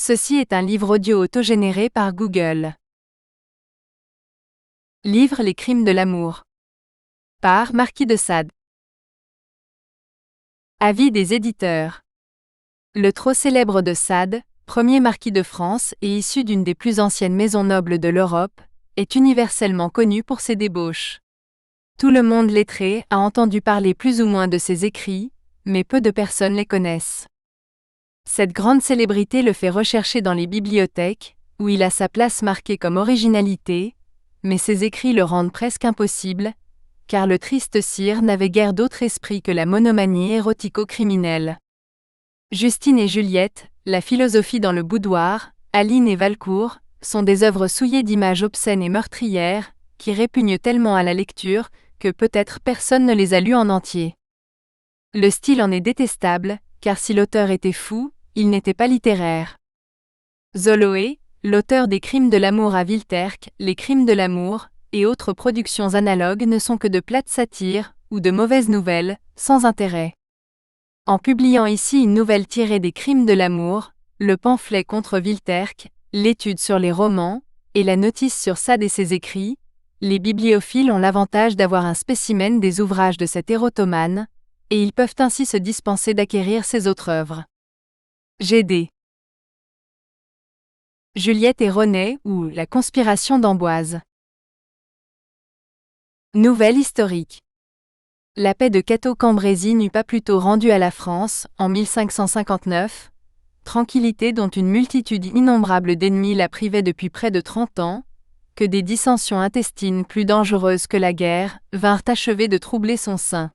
Ceci est un livre audio autogénéré par Google. Livre Les crimes de l'amour. Par Marquis de Sade. Avis des éditeurs. Le trop célèbre de Sade, premier marquis de France et issu d'une des plus anciennes maisons nobles de l'Europe, est universellement connu pour ses débauches. Tout le monde lettré a entendu parler plus ou moins de ses écrits, mais peu de personnes les connaissent. Cette grande célébrité le fait rechercher dans les bibliothèques, où il a sa place marquée comme originalité, mais ses écrits le rendent presque impossible, car le triste sire n'avait guère d'autre esprit que la monomanie érotico-criminelle. Justine et Juliette, La philosophie dans le boudoir, Aline et Valcourt, sont des œuvres souillées d'images obscènes et meurtrières, qui répugnent tellement à la lecture, que peut-être personne ne les a lues en entier. Le style en est détestable, car si l'auteur était fou, il n'était pas littéraire. Zoloé, l'auteur des Crimes de l'amour à Vilterque, Les Crimes de l'amour, et autres productions analogues ne sont que de plates satires, ou de mauvaises nouvelles, sans intérêt. En publiant ici une nouvelle tirée des Crimes de l'amour, le pamphlet contre Vilterque, l'étude sur les romans, et la notice sur Sade et ses écrits, les bibliophiles ont l'avantage d'avoir un spécimen des ouvrages de cet érotomane, et ils peuvent ainsi se dispenser d'acquérir ses autres œuvres. GD. Juliette et René ou La conspiration d'Amboise. Nouvelle historique. La paix de Cateau-Cambrésis n'eut pas plus tôt rendu à la France, en 1559, tranquillité dont une multitude innombrable d'ennemis la privait depuis près de 30 ans, que des dissensions intestines plus dangereuses que la guerre vinrent achever de troubler son sein.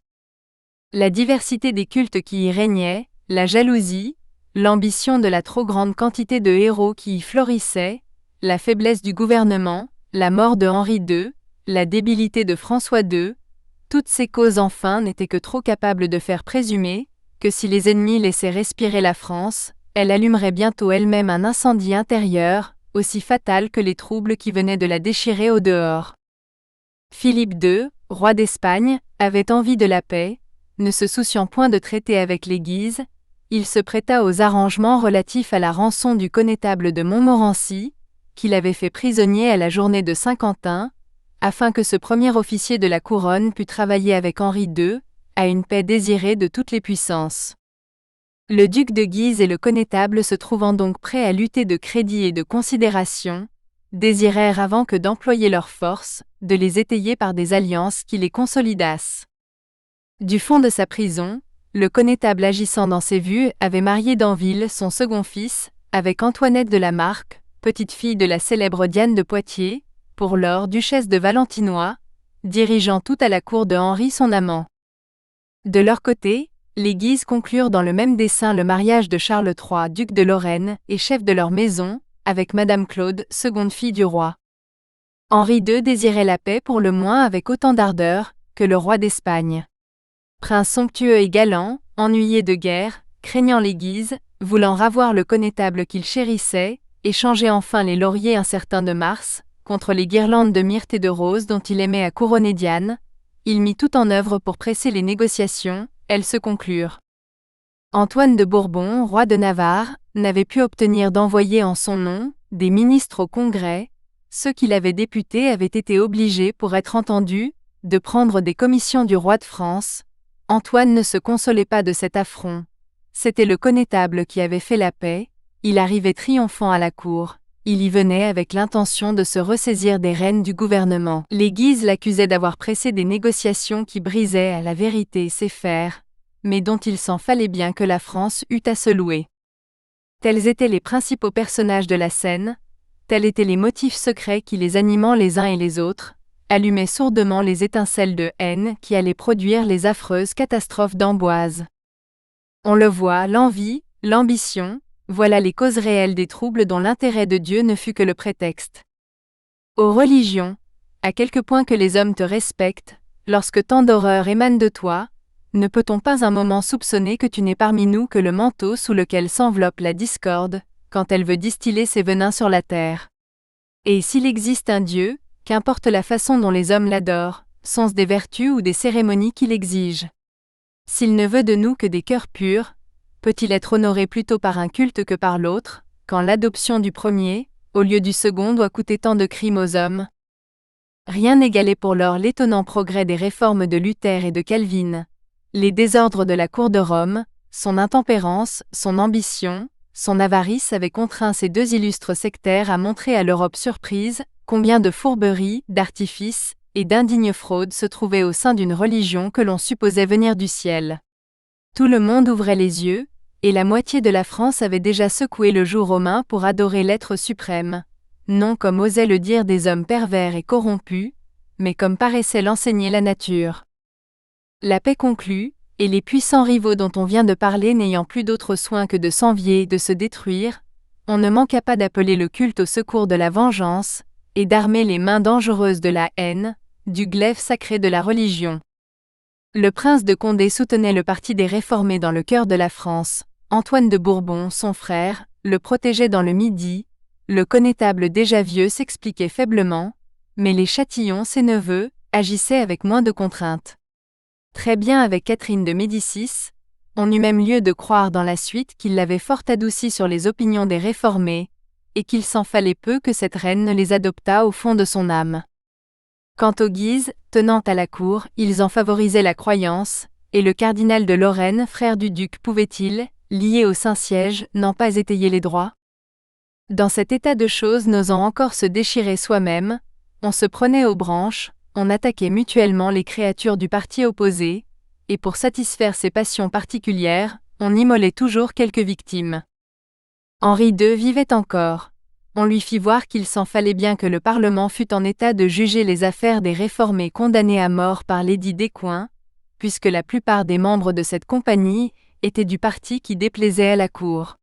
La diversité des cultes qui y régnaient, la jalousie, l'ambition de la trop grande quantité de héros qui y florissaient, la faiblesse du gouvernement, la mort de Henri II, la débilité de François II, toutes ces causes enfin n'étaient que trop capables de faire présumer que si les ennemis laissaient respirer la France, elle allumerait bientôt elle-même un incendie intérieur, aussi fatal que les troubles qui venaient de la déchirer au dehors. Philippe II, roi d'Espagne, avait envie de la paix, ne se souciant point de traiter avec les Guises, il se prêta aux arrangements relatifs à la rançon du connétable de Montmorency, qu'il avait fait prisonnier à la journée de Saint-Quentin, afin que ce premier officier de la couronne pût travailler avec Henri II, à une paix désirée de toutes les puissances. Le duc de Guise et le connétable se trouvant donc prêts à lutter de crédit et de considération, désirèrent avant que d'employer leurs forces, de les étayer par des alliances qui les consolidassent. Du fond de sa prison, le connétable agissant dans ses vues avait marié d'Anville son second fils, avec Antoinette de la Marque, petite-fille de la célèbre Diane de Poitiers, pour lors duchesse de Valentinois, dirigeant tout à la cour de Henri son amant. De leur côté, les Guises conclurent dans le même dessein le mariage de Charles III, duc de Lorraine et chef de leur maison, avec Madame Claude, seconde fille du roi. Henri II désirait la paix pour le moins avec autant d'ardeur que le roi d'Espagne. Prince somptueux et galant, ennuyé de guerre, craignant les Guises, voulant ravoir le connétable qu'il chérissait, échanger enfin les lauriers incertains de Mars, contre les guirlandes de myrte et de roses dont il aimait à couronner Diane, il mit tout en œuvre pour presser les négociations, elles se conclurent. Antoine de Bourbon, roi de Navarre, n'avait pu obtenir d'envoyer en son nom des ministres au Congrès, ceux qu'il avait députés avaient été obligés pour être entendus, de prendre des commissions du roi de France. Antoine ne se consolait pas de cet affront. C'était le connétable qui avait fait la paix, il arrivait triomphant à la cour, il y venait avec l'intention de se ressaisir des rênes du gouvernement. Les Guises l'accusaient d'avoir pressé des négociations qui brisaient à la vérité ses fers, mais dont il s'en fallait bien que la France eût à se louer. Tels étaient les principaux personnages de la scène, tels étaient les motifs secrets qui les animant les uns et les autres, allumaient sourdement les étincelles de haine qui allaient produire les affreuses catastrophes d'Amboise. On le voit, l'envie, l'ambition, voilà les causes réelles des troubles dont l'intérêt de Dieu ne fut que le prétexte. Ô religion, à quelque point que les hommes te respectent, lorsque tant d'horreurs émanent de toi, ne peut-on pas un moment soupçonner que tu n'es parmi nous que le manteau sous lequel s'enveloppe la discorde, quand elle veut distiller ses venins sur la terre? Et s'il existe un Dieu, qu'importe la façon dont les hommes l'adorent, sont-ce des vertus ou des cérémonies qu'il exige? S'il ne veut de nous que des cœurs purs, peut-il être honoré plutôt par un culte que par l'autre, quand l'adoption du premier, au lieu du second, doit coûter tant de crimes aux hommes? Rien n'égalait pour lors l'étonnant progrès des réformes de Luther et de Calvin. Les désordres de la cour de Rome, son intempérance, son ambition, son avarice avaient contraint ces deux illustres sectaires à montrer à l'Europe surprise combien de fourberies, d'artifices et d'indignes fraudes se trouvaient au sein d'une religion que l'on supposait venir du ciel. Tout le monde ouvrait les yeux, et la moitié de la France avait déjà secoué le joug romain pour adorer l'être suprême, non comme osaient le dire des hommes pervers et corrompus, mais comme paraissait l'enseigner la nature. La paix conclue, et les puissants rivaux dont on vient de parler n'ayant plus d'autre soin que de s'envier et de se détruire, on ne manqua pas d'appeler le culte au secours de la vengeance, et d'armer les mains dangereuses de la haine, du glaive sacré de la religion. Le prince de Condé soutenait le parti des réformés dans le cœur de la France, Antoine de Bourbon, son frère, le protégeait dans le Midi, le connétable déjà vieux s'expliquait faiblement, mais les Châtillon, ses neveux, agissaient avec moins de contraintes. Très bien avec Catherine de Médicis, on eut même lieu de croire dans la suite qu'il l'avait fort adoucie sur les opinions des réformés, et qu'il s'en fallait peu que cette reine ne les adoptât au fond de son âme. Quant aux Guises, tenant à la cour, ils en favorisaient la croyance, et le cardinal de Lorraine, frère du duc, pouvait-il, lié au Saint-Siège, n'en pas étayer les droits? Dans cet état de choses, n'osant encore se déchirer soi-même, on se prenait aux branches, on attaquait mutuellement les créatures du parti opposé, et pour satisfaire ses passions particulières, on immolait toujours quelques victimes. Henri II vivait encore. On lui fit voir qu'il s'en fallait bien que le Parlement fût en état de juger les affaires des réformés condamnés à mort par l'édit d'Écouen, puisque la plupart des membres de cette compagnie étaient du parti qui déplaisait à la cour.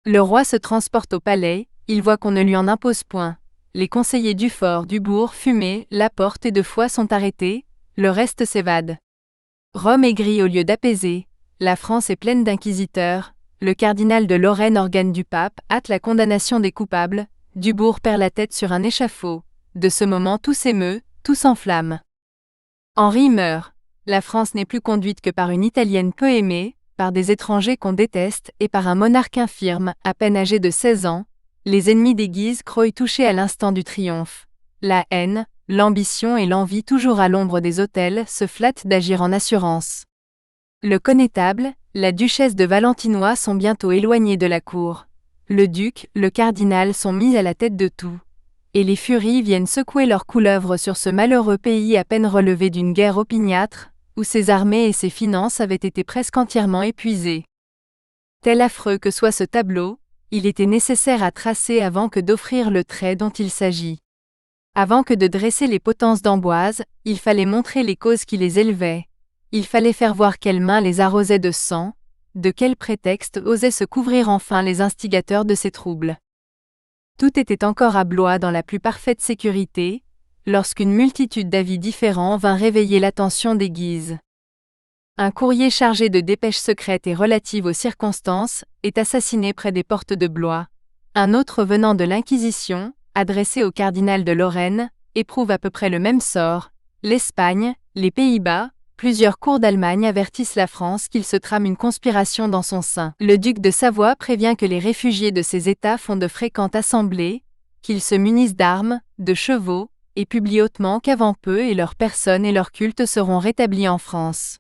Le roi se transporte au palais, il voit qu'on ne lui en impose point. Les conseillers du fort, Dubourg, Fumé, Laporte et de Foix sont arrêtés, le reste s'évade. Rome aigrit au lieu d'apaiser, la France est pleine d'inquisiteurs, le cardinal de Lorraine, organe du pape, hâte la condamnation des coupables, Dubourg perd la tête sur un échafaud, de ce moment tout s'émeut, tout s'enflamme. Henri meurt, la France n'est plus conduite que par une Italienne peu aimée, par des étrangers qu'on déteste et par un monarque infirme, à peine âgé de 16 ans, les ennemis des Guises croient touchés à l'instant du triomphe. La haine, l'ambition et l'envie toujours à l'ombre des autels se flattent d'agir en assurance. Le connétable, la duchesse de Valentinois sont bientôt éloignés de la cour. Le duc, le cardinal sont mis à la tête de tout. Et les furies viennent secouer leurs couleuvres sur ce malheureux pays à peine relevé d'une guerre opiniâtre, où ses armées et ses finances avaient été presque entièrement épuisées. Tel affreux que soit ce tableau, il était nécessaire à tracer avant que d'offrir le trait dont il s'agit. Avant que de dresser les potences d'Amboise, il fallait montrer les causes qui les élevaient. Il fallait faire voir quelles mains les arrosaient de sang, de quel prétexte osaient se couvrir enfin les instigateurs de ces troubles. Tout était encore à Blois dans la plus parfaite sécurité, lorsqu'une multitude d'avis différents vint réveiller l'attention des Guises. Un courrier chargé de dépêches secrètes et relatives aux circonstances est assassiné près des portes de Blois. Un autre venant de l'Inquisition, adressé au cardinal de Lorraine, éprouve à peu près le même sort. L'Espagne, les Pays-Bas, plusieurs cours d'Allemagne avertissent la France qu'il se trame une conspiration dans son sein. Le duc de Savoie prévient que les réfugiés de ces États font de fréquentes assemblées, qu'ils se munissent d'armes, de chevaux, et publie hautement qu'avant peu et leurs personnes et leurs cultes seront rétablis en France.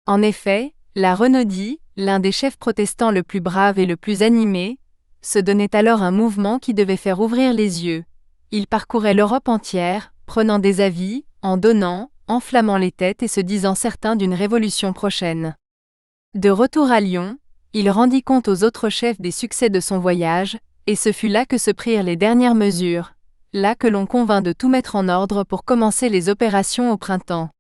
En effet, la Renaudie, l'un des chefs protestants le plus brave et le plus animé, se donnait alors un mouvement qui devait faire ouvrir les yeux. Il parcourait l'Europe entière, prenant des avis, en donnant, enflammant les têtes et se disant certain d'une révolution prochaine. De retour à Lyon, il rendit compte aux autres chefs des succès de son voyage, et ce fut là que se prirent les dernières mesures, là que l'on convint de tout mettre en ordre pour commencer les opérations au printemps.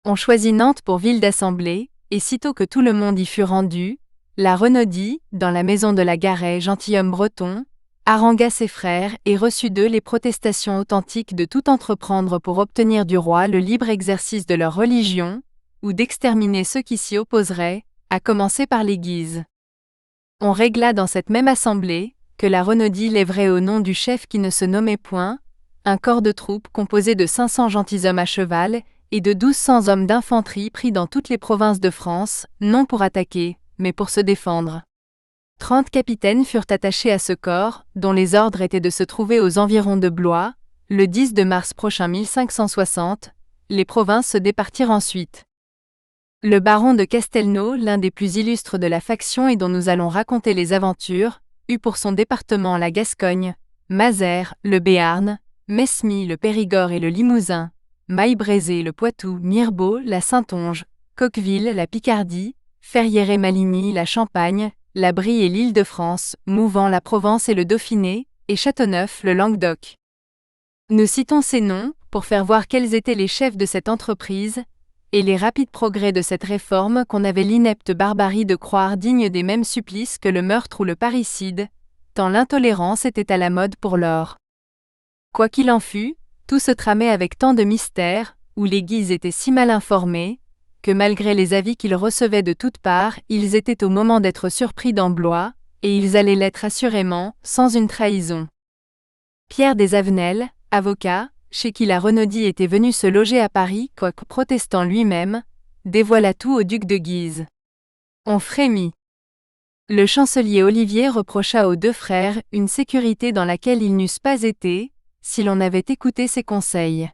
On choisit Nantes pour ville d'assemblée, et sitôt que tout le monde y fut rendu, la Renaudie, dans la maison de la Garret, gentilhomme breton, harangua ses frères et reçut d'eux les protestations authentiques de tout entreprendre pour obtenir du roi le libre exercice de leur religion, ou d'exterminer ceux qui s'y opposeraient, à commencer par les Guises. On régla dans cette même assemblée, que la Renaudie lèverait au nom du chef qui ne se nommait point, un corps de troupes composé de 500 gentilshommes à cheval, et de 1200 hommes d'infanterie pris dans toutes les provinces de France, non pour attaquer, mais pour se défendre. 30 capitaines furent attachés à ce corps, dont les ordres étaient de se trouver aux environs de Blois, le 10 de mars prochain 1560, les provinces se départirent ensuite. Le baron de Castelnau, l'un des plus illustres de la faction et dont nous allons raconter les aventures, eut pour son département la Gascogne, Mazères, le Béarn, Mesmy, le Périgord et le Limousin, Maille-Brézé, le Poitou, Mirebeau, la Saintonge, Coqueville, la Picardie, Ferrières-et-Maligny, la Champagne, la Brie et l'Île-de-France, Mouvant, la Provence et le Dauphiné, et Châteauneuf, le Languedoc. Nous citons ces noms pour faire voir quels étaient les chefs de cette entreprise et les rapides progrès de cette réforme qu'on avait l'inepte barbarie de croire digne des mêmes supplices que le meurtre ou le parricide, tant l'intolérance était à la mode pour lors. Quoi qu'il en fût, tout se tramait avec tant de mystère, où les Guises étaient si mal informés, que malgré les avis qu'ils recevaient de toutes parts, ils étaient au moment d'être surpris dans Blois, et ils allaient l'être assurément, sans une trahison. Pierre des Avenels, avocat, chez qui la Renaudie était venue se loger à Paris, quoique protestant lui-même, dévoila tout au duc de Guise. On frémit. Le chancelier Olivier reprocha aux deux frères une sécurité dans laquelle ils n'eussent pas été, si l'on avait écouté ses conseils.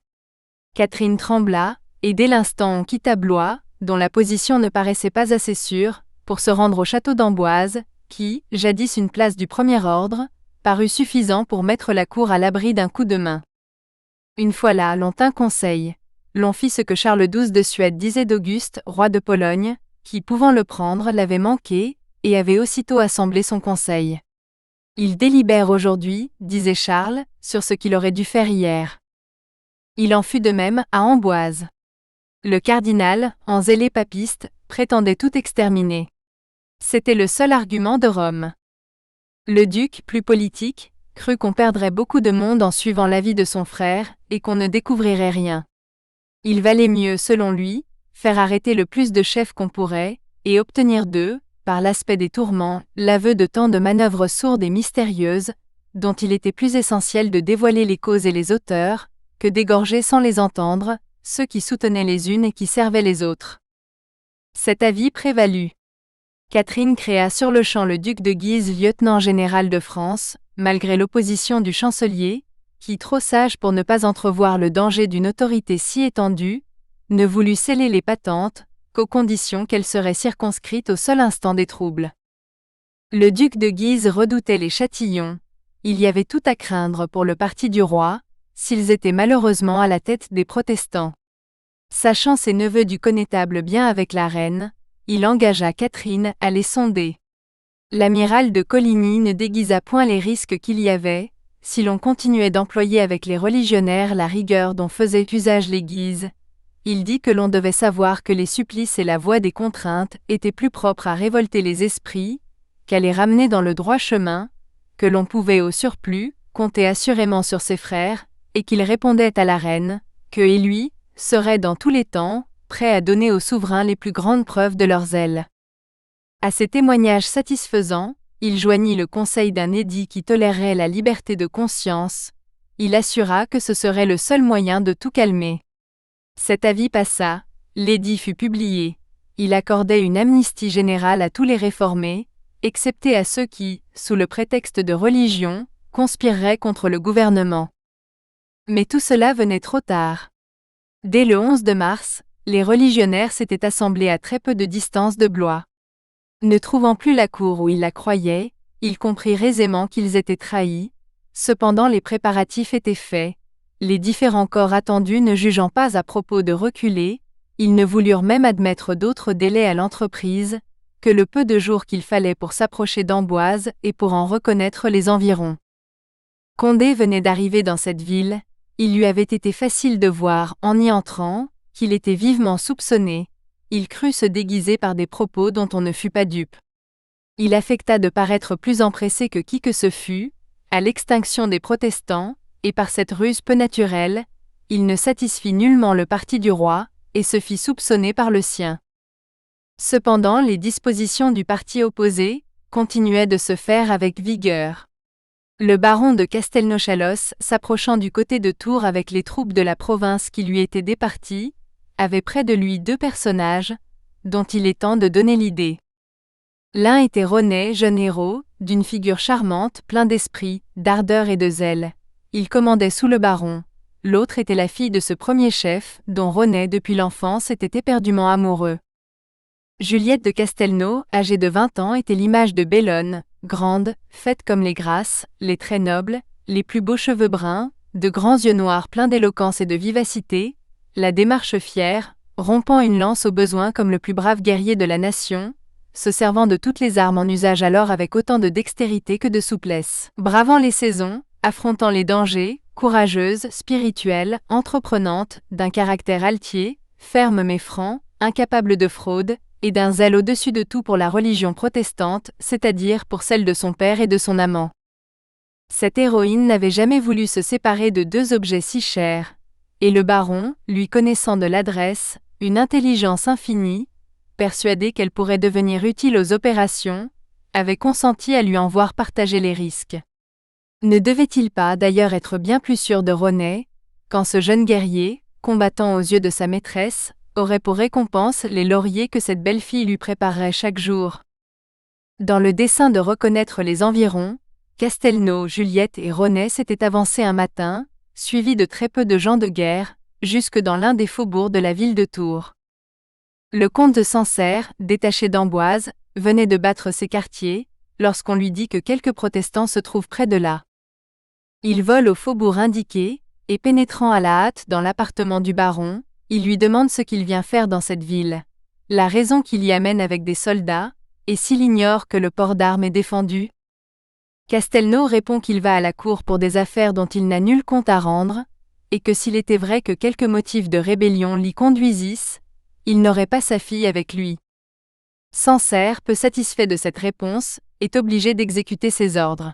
Catherine trembla, et dès l'instant on quitta Blois, dont la position ne paraissait pas assez sûre, pour se rendre au château d'Amboise, qui, jadis une place du premier ordre, parut suffisant pour mettre la cour à l'abri d'un coup de main. Une fois là, l'on tint conseil. L'on fit ce que Charles XII de Suède disait d'Auguste, roi de Pologne, qui, pouvant le prendre, l'avait manqué, et avait aussitôt assemblé son conseil. Il délibère aujourd'hui, disait Charles, sur ce qu'il aurait dû faire hier. Il en fut de même à Amboise. Le cardinal, en zélé papiste, prétendait tout exterminer. C'était le seul argument de Rome. Le duc, plus politique, crut qu'on perdrait beaucoup de monde en suivant l'avis de son frère, et qu'on ne découvrirait rien. Il valait mieux, selon lui, faire arrêter le plus de chefs qu'on pourrait, et obtenir d'eux, par l'aspect des tourments, l'aveu de tant de manœuvres sourdes et mystérieuses, dont il était plus essentiel de dévoiler les causes et les auteurs, que d'égorger sans les entendre, ceux qui soutenaient les unes et qui servaient les autres. Cet avis prévalut. Catherine créa sur-le-champ le duc de Guise lieutenant général de France, malgré l'opposition du chancelier, qui, trop sage pour ne pas entrevoir le danger d'une autorité si étendue, ne voulut sceller les patentes, qu'aux conditions qu'elles seraient circonscrites au seul instant des troubles. Le duc de Guise redoutait les Châtillons. Il y avait tout à craindre pour le parti du roi, s'ils étaient malheureusement à la tête des protestants. Sachant ses neveux du connétable bien avec la reine, il engagea Catherine à les sonder. L'amiral de Coligny ne déguisa point les risques qu'il y avait, si l'on continuait d'employer avec les religionnaires la rigueur dont faisaient usage les Guises. Il dit que l'on devait savoir que les supplices et la voie des contraintes étaient plus propres à révolter les esprits, qu'à les ramener dans le droit chemin, que l'on pouvait au surplus compter assurément sur ses frères, et qu'il répondait à la reine, que et lui, seraient dans tous les temps, prêts à donner aux souverains les plus grandes preuves de leur zèle. À ces témoignages satisfaisants, il joignit le conseil d'un édit qui tolérerait la liberté de conscience. Il assura que ce serait le seul moyen de tout calmer. Cet avis passa, l'édit fut publié. Il accordait une amnistie générale à tous les réformés, excepté à ceux qui, sous le prétexte de religion, conspireraient contre le gouvernement. Mais tout cela venait trop tard. Dès le 11 de mars, les religionnaires s'étaient assemblés à très peu de distance de Blois. Ne trouvant plus la cour où ils la croyaient, ils comprirent aisément qu'ils étaient trahis. Cependant les préparatifs étaient faits. Les différents corps attendus ne jugeant pas à propos de reculer, ils ne voulurent même admettre d'autres délais à l'entreprise, que le peu de jours qu'il fallait pour s'approcher d'Amboise et pour en reconnaître les environs. Condé venait d'arriver dans cette ville, il lui avait été facile de voir, en y entrant, qu'il était vivement soupçonné. Il crut se déguiser par des propos dont on ne fut pas dupe. Il affecta de paraître plus empressé que qui que ce fût, à l'extinction des protestants, et par cette ruse peu naturelle, il ne satisfit nullement le parti du roi, et se fit soupçonner par le sien. Cependant les dispositions du parti opposé continuaient de se faire avec vigueur. Le baron de Castelnau-Chalosse, s'approchant du côté de Tours avec les troupes de la province qui lui étaient départies, avait près de lui deux personnages, dont il est temps de donner l'idée. L'un était René, jeune héros, d'une figure charmante, plein d'esprit, d'ardeur et de zèle. Il commandait sous le baron. L'autre était la fille de ce premier chef, dont René depuis l'enfance était éperdument amoureux. Juliette de Castelnau, âgée de 20 ans, était l'image de Bellone, grande, faite comme les grâces, les traits nobles, les plus beaux cheveux bruns, de grands yeux noirs pleins d'éloquence et de vivacité, la démarche fière, rompant une lance au besoin comme le plus brave guerrier de la nation, se servant de toutes les armes en usage alors avec autant de dextérité que de souplesse, bravant les saisons, affrontant les dangers, courageuse, spirituelle, entreprenante, d'un caractère altier, ferme mais franc, incapable de fraude, et d'un zèle au-dessus de tout pour la religion protestante, c'est-à-dire pour celle de son père et de son amant. Cette héroïne n'avait jamais voulu se séparer de deux objets si chers, et le baron, lui connaissant de l'adresse, une intelligence infinie, persuadé qu'elle pourrait devenir utile aux opérations, avait consenti à lui en voir partager les risques. Ne devait-il pas d'ailleurs être bien plus sûr de René, quand ce jeune guerrier, combattant aux yeux de sa maîtresse, aurait pour récompense les lauriers que cette belle fille lui préparerait chaque jour. Dans le dessein de reconnaître les environs, Castelnau, Juliette et René s'étaient avancés un matin, suivis de très peu de gens de guerre, jusque dans l'un des faubourgs de la ville de Tours. Le comte de Sancerre, détaché d'Amboise, venait de battre ses quartiers, lorsqu'on lui dit que quelques protestants se trouvent près de là. Il vole au faubourg indiqué, et pénétrant à la hâte dans l'appartement du baron, il lui demande ce qu'il vient faire dans cette ville, la raison qui l'y amène avec des soldats, et s'il ignore que le port d'armes est défendu. Castelnau répond qu'il va à la cour pour des affaires dont il n'a nul compte à rendre, et que s'il était vrai que quelques motifs de rébellion l'y conduisissent, il n'aurait pas sa fille avec lui. Sancerre, peu satisfait de cette réponse, est obligé d'exécuter ses ordres.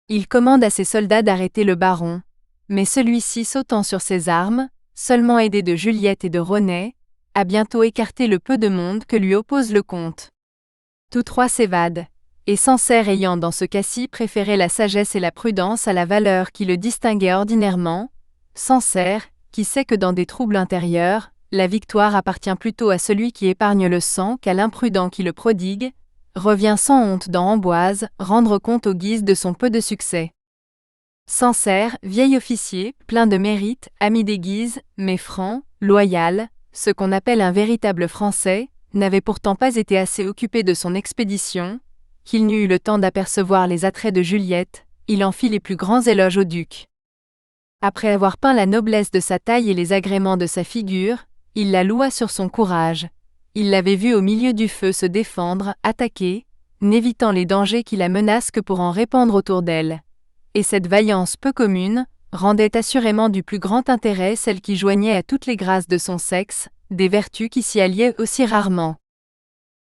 Il commande à ses soldats d'arrêter le baron, mais celui-ci sautant sur ses armes, seulement aidé de Juliette et de René, a bientôt écarté le peu de monde que lui oppose le comte. Tous trois s'évadent, et Sancerre ayant dans ce cas-ci préféré la sagesse et la prudence à la valeur qui le distinguait ordinairement, Sancerre, qui sait que dans des troubles intérieurs, la victoire appartient plutôt à celui qui épargne le sang qu'à l'imprudent qui le prodigue, revient sans honte dans Amboise, rendre compte aux Guises de son peu de succès. Sancerre, vieil officier, plein de mérite, ami des Guises, mais franc, loyal, ce qu'on appelle un véritable Français, n'avait pourtant pas été assez occupé de son expédition, qu'il n'eut eu le temps d'apercevoir les attraits de Juliette, il en fit les plus grands éloges au duc. Après avoir peint la noblesse de sa taille et les agréments de sa figure, il la loua sur son courage. Il l'avait vue au milieu du feu se défendre, attaquer, n'évitant les dangers qui la menacent que pour en répandre autour d'elle. Et cette vaillance peu commune rendait assurément du plus grand intérêt celle qui joignait à toutes les grâces de son sexe, des vertus qui s'y alliaient aussi rarement.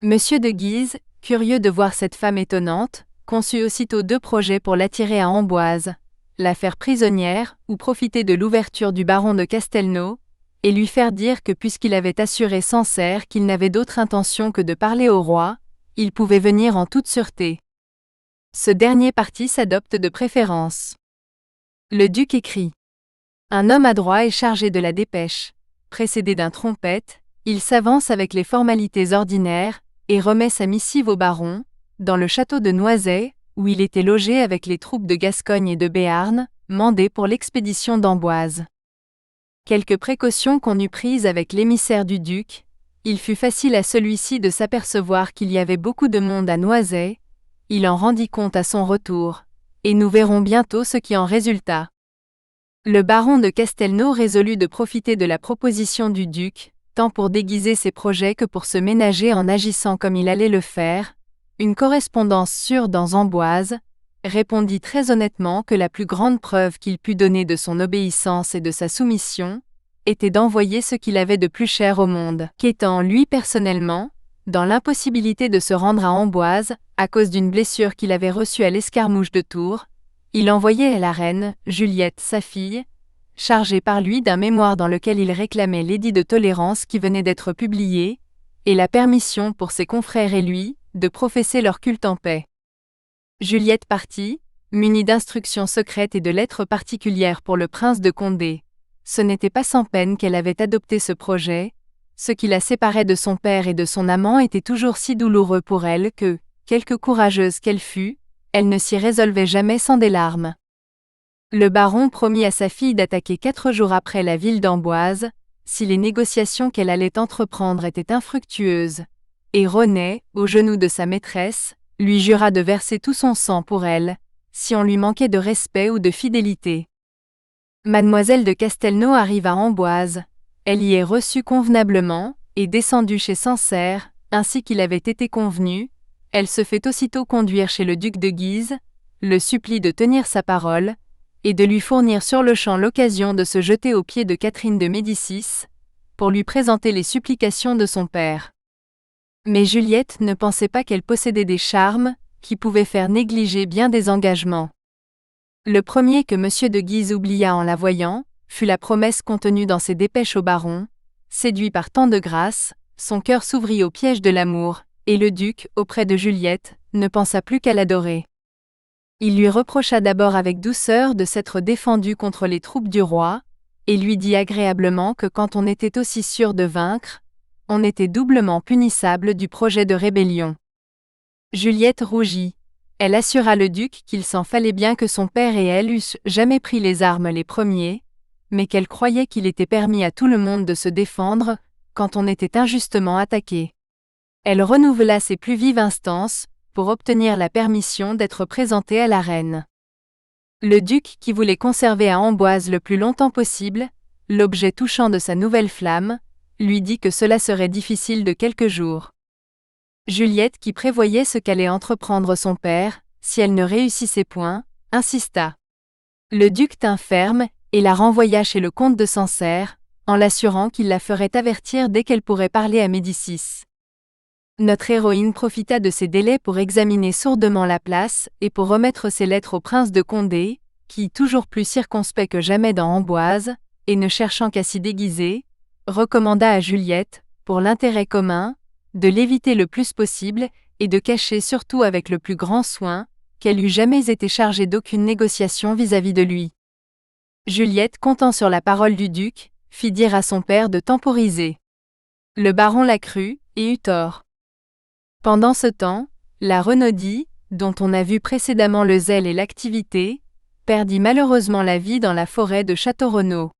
Monsieur de Guise, curieux de voir cette femme étonnante, conçut aussitôt deux projets pour l'attirer à Amboise, la faire prisonnière, ou profiter de l'ouverture du baron de Castelnau, et lui faire dire que puisqu'il avait assuré Sancerre qu'il n'avait d'autre intention que de parler au roi, il pouvait venir en toute sûreté. Ce dernier parti s'adopte de préférence. Le duc écrit. Un homme adroit est chargé de la dépêche. Précédé d'un trompette, il s'avance avec les formalités ordinaires, et remet sa missive au baron, dans le château de Noisey, où il était logé avec les troupes de Gascogne et de Béarn, mandées pour l'expédition d'Amboise. Quelques précautions qu'on eut prises avec l'émissaire du duc, il fut facile à celui-ci de s'apercevoir qu'il y avait beaucoup de monde à Noisey, il en rendit compte à son retour, et nous verrons bientôt ce qui en résulta. Le baron de Castelnau résolut de profiter de la proposition du duc, tant pour déguiser ses projets que pour se ménager en agissant comme il allait le faire. Une correspondance sûre dans Amboise, répondit très honnêtement que la plus grande preuve qu'il pût donner de son obéissance et de sa soumission, était d'envoyer ce qu'il avait de plus cher au monde, qu'étant lui personnellement, dans l'impossibilité de se rendre à Amboise, à cause d'une blessure qu'il avait reçue à l'escarmouche de Tours, il envoyait à la reine, Juliette sa fille, chargée par lui d'un mémoire dans lequel il réclamait l'édit de tolérance qui venait d'être publié, et la permission pour ses confrères et lui, de professer leur culte en paix. Juliette partit, munie d'instructions secrètes et de lettres particulières pour le prince de Condé. Ce n'était pas sans peine qu'elle avait adopté ce projet. Ce qui la séparait de son père et de son amant était toujours si douloureux pour elle que, quelque courageuse qu'elle fût, elle ne s'y résolvait jamais sans des larmes. Le baron promit à sa fille d'attaquer 4 jours après la ville d'Amboise, si les négociations qu'elle allait entreprendre étaient infructueuses, et René, aux genoux de sa maîtresse, lui jura de verser tout son sang pour elle, si on lui manquait de respect ou de fidélité. Mademoiselle de Castelnau arrive à Amboise, elle y est reçue convenablement, et descendue chez Sancerre, ainsi qu'il avait été convenu, elle se fait aussitôt conduire chez le duc de Guise, le supplie de tenir sa parole, et de lui fournir sur-le-champ l'occasion de se jeter aux pieds de Catherine de Médicis, pour lui présenter les supplications de son père. Mais Juliette ne pensait pas qu'elle possédait des charmes, qui pouvaient faire négliger bien des engagements. Le premier que M. de Guise oublia en la voyant, fut la promesse contenue dans ses dépêches au baron. Séduit par tant de grâce, son cœur s'ouvrit au piège de l'amour, et le duc, auprès de Juliette, ne pensa plus qu'à l'adorer. Il lui reprocha d'abord avec douceur de s'être défendu contre les troupes du roi, et lui dit agréablement que quand on était aussi sûr de vaincre, on était doublement punissable du projet de rébellion. Juliette rougit. Elle assura le duc qu'il s'en fallait bien que son père et elle eussent jamais pris les armes les premiers, mais qu'elle croyait qu'il était permis à tout le monde de se défendre, quand on était injustement attaqué. Elle renouvela ses plus vives instances, pour obtenir la permission d'être présentée à la reine. Le duc, qui voulait conserver à Amboise le plus longtemps possible l'objet touchant de sa nouvelle flamme, lui dit que cela serait difficile de quelques jours. Juliette, qui prévoyait ce qu'allait entreprendre son père, si elle ne réussissait point, insista. Le duc tint ferme, et la renvoya chez le comte de Sancerre, en l'assurant qu'il la ferait avertir dès qu'elle pourrait parler à Médicis. Notre héroïne profita de ces délais pour examiner sourdement la place et pour remettre ses lettres au prince de Condé, qui, toujours plus circonspect que jamais dans Amboise, et ne cherchant qu'à s'y déguiser, recommanda à Juliette, pour l'intérêt commun, de l'éviter le plus possible et de cacher surtout avec le plus grand soin qu'elle eût jamais été chargée d'aucune négociation vis-à-vis de lui. Juliette, comptant sur la parole du duc, fit dire à son père de temporiser. Le baron la crut, et eut tort. Pendant ce temps, la Renaudie, dont on a vu précédemment le zèle et l'activité, perdit malheureusement la vie dans la forêt de Château-Renaud.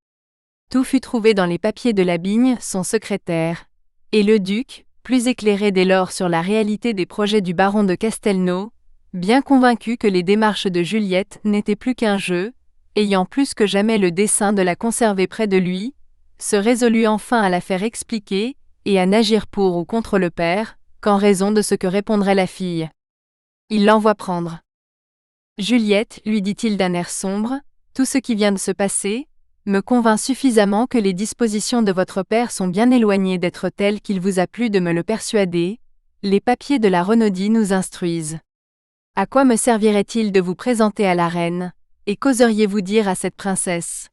Tout fut trouvé dans les papiers de la Bigne, son secrétaire, et le duc, plus éclairé dès lors sur la réalité des projets du baron de Castelnau, bien convaincu que les démarches de Juliette n'étaient plus qu'un jeu, ayant plus que jamais le dessein de la conserver près de lui, se résolut enfin à la faire expliquer, et à n'agir pour ou contre le père, qu'en raison de ce que répondrait la fille. Il l'envoie prendre. Juliette, lui dit-il d'un air sombre, tout ce qui vient de se passer me convainc suffisamment que les dispositions de votre père sont bien éloignées d'être telles qu'il vous a plu de me le persuader. Les papiers de la Renaudie nous instruisent. À quoi me servirait-il de vous présenter à la reine, et qu'oseriez-vous dire à cette princesse?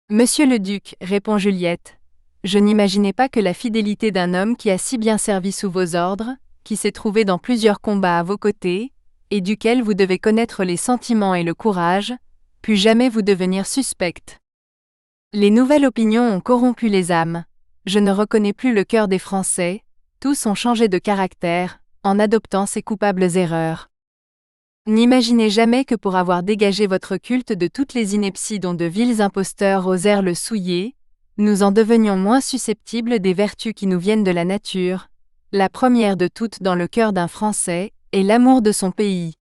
Monsieur le duc, répond Juliette, je n'imaginais pas que la fidélité d'un homme qui a si bien servi sous vos ordres, qui s'est trouvé dans plusieurs combats à vos côtés, et duquel vous devez connaître les sentiments et le courage, pût jamais vous devenir suspecte. Les nouvelles opinions ont corrompu les âmes. Je ne reconnais plus le cœur des Français, tous ont changé de caractère, en adoptant ces coupables erreurs. N'imaginez jamais que pour avoir dégagé votre culte de toutes les inepties dont de vils imposteurs osèrent le souiller, nous en devenions moins susceptibles des vertus qui nous viennent de la nature. La première de toutes dans le cœur d'un Français est l'amour de son pays.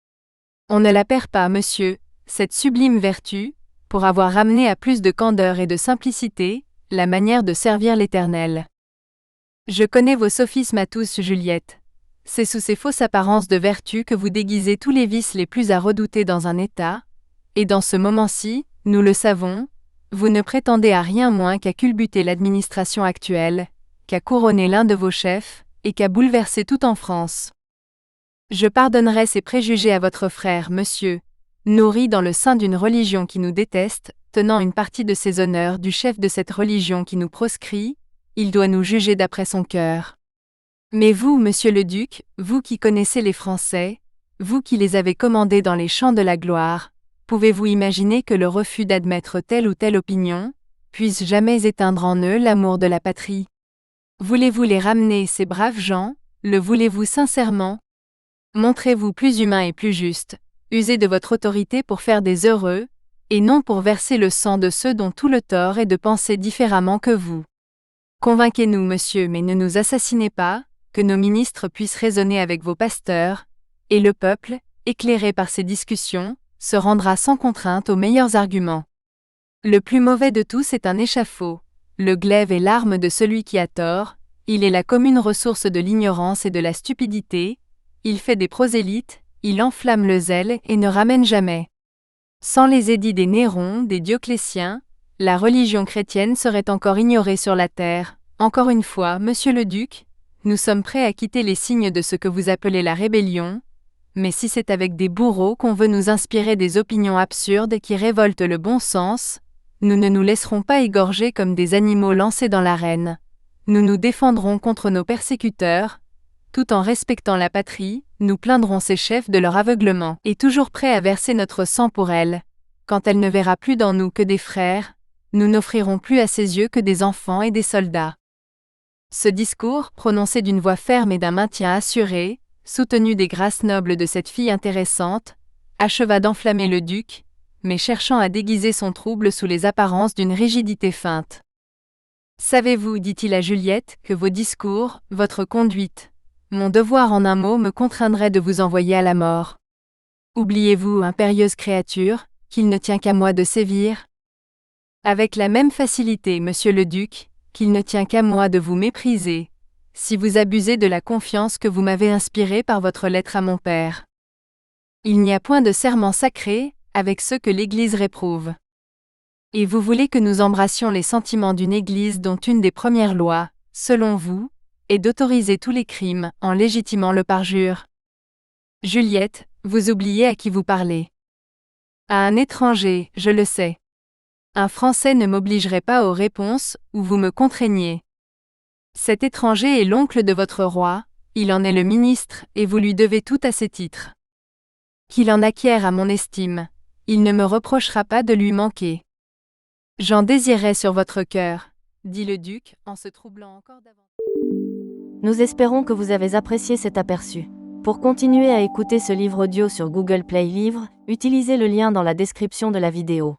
On ne la perd pas, monsieur, cette sublime vertu, pour avoir ramené à plus de candeur et de simplicité la manière de servir l'Éternel. Je connais vos sophismes à tous, Juliette. C'est sous ces fausses apparences de vertu que vous déguisez tous les vices les plus à redouter dans un État, et dans ce moment-ci, nous le savons, vous ne prétendez à rien moins qu'à culbuter l'administration actuelle, qu'à couronner l'un de vos chefs, et qu'à bouleverser tout en France. Je pardonnerai ces préjugés à votre frère, monsieur, nourri dans le sein d'une religion qui nous déteste, tenant une partie de ses honneurs du chef de cette religion qui nous proscrit, il doit nous juger d'après son cœur. Mais vous, monsieur le duc, vous qui connaissez les Français, vous qui les avez commandés dans les champs de la gloire, pouvez-vous imaginer que le refus d'admettre telle ou telle opinion puisse jamais éteindre en eux l'amour de la patrie? Voulez-vous les ramener, ces braves gens? Le voulez-vous sincèrement? Montrez-vous plus humain et plus juste, usez de votre autorité pour faire des heureux, et non pour verser le sang de ceux dont tout le tort est de penser différemment que vous. Convainquez-nous, monsieur, mais ne nous assassinez pas, que nos ministres puissent raisonner avec vos pasteurs, et le peuple, éclairé par ces discussions, se rendra sans contrainte aux meilleurs arguments. Le plus mauvais de tous est un échafaud. Le glaive est l'arme de celui qui a tort, il est la commune ressource de l'ignorance et de la stupidité, il fait des prosélytes, il enflamme le zèle et ne ramène jamais. Sans les édits des Néron, des Dioclétiens, la religion chrétienne serait encore ignorée sur la terre. Encore une fois, monsieur le duc, nous sommes prêts à quitter les signes de ce que vous appelez la rébellion, mais si c'est avec des bourreaux qu'on veut nous inspirer des opinions absurdes qui révoltent le bon sens, nous ne nous laisserons pas égorger comme des animaux lancés dans l'arène. Nous nous défendrons contre nos persécuteurs, tout en respectant la patrie, nous plaindrons ces chefs de leur aveuglement, et toujours prêts à verser notre sang pour elle. Quand elle ne verra plus dans nous que des frères, nous n'offrirons plus à ses yeux que des enfants et des soldats. Ce discours, prononcé d'une voix ferme et d'un maintien assuré, soutenu des grâces nobles de cette fille intéressante, acheva d'enflammer le duc, mais cherchant à déguiser son trouble sous les apparences d'une rigidité feinte. « Savez-vous, dit-il à Juliette, que vos discours, votre conduite, mon devoir en un mot me contraindrait de vous envoyer à la mort. Oubliez-vous, impérieuse créature, qu'il ne tient qu'à moi de sévir? Avec la même facilité, monsieur le duc, qu'il ne tient qu'à moi de vous mépriser, si vous abusez de la confiance que vous m'avez inspirée par votre lettre à mon père. Il n'y a point de serment sacré, avec ceux que l'Église réprouve. Et vous voulez que nous embrassions les sentiments d'une Église dont une des premières lois, selon vous, est d'autoriser tous les crimes en légitimant le parjure. Juliette, vous oubliez à qui vous parlez. À un étranger, je le sais. Un Français ne m'obligerait pas aux réponses, ou vous me contraignez. Cet étranger est l'oncle de votre roi, il en est le ministre, et vous lui devez tout à ses titres. Qu'il en acquiert à mon estime, il ne me reprochera pas de lui manquer. J'en désirais sur votre cœur, dit le duc, en se troublant encore davantage. Nous espérons que vous avez apprécié cet aperçu. Pour continuer à écouter ce livre audio sur Google Play Livres, utilisez le lien dans la description de la vidéo.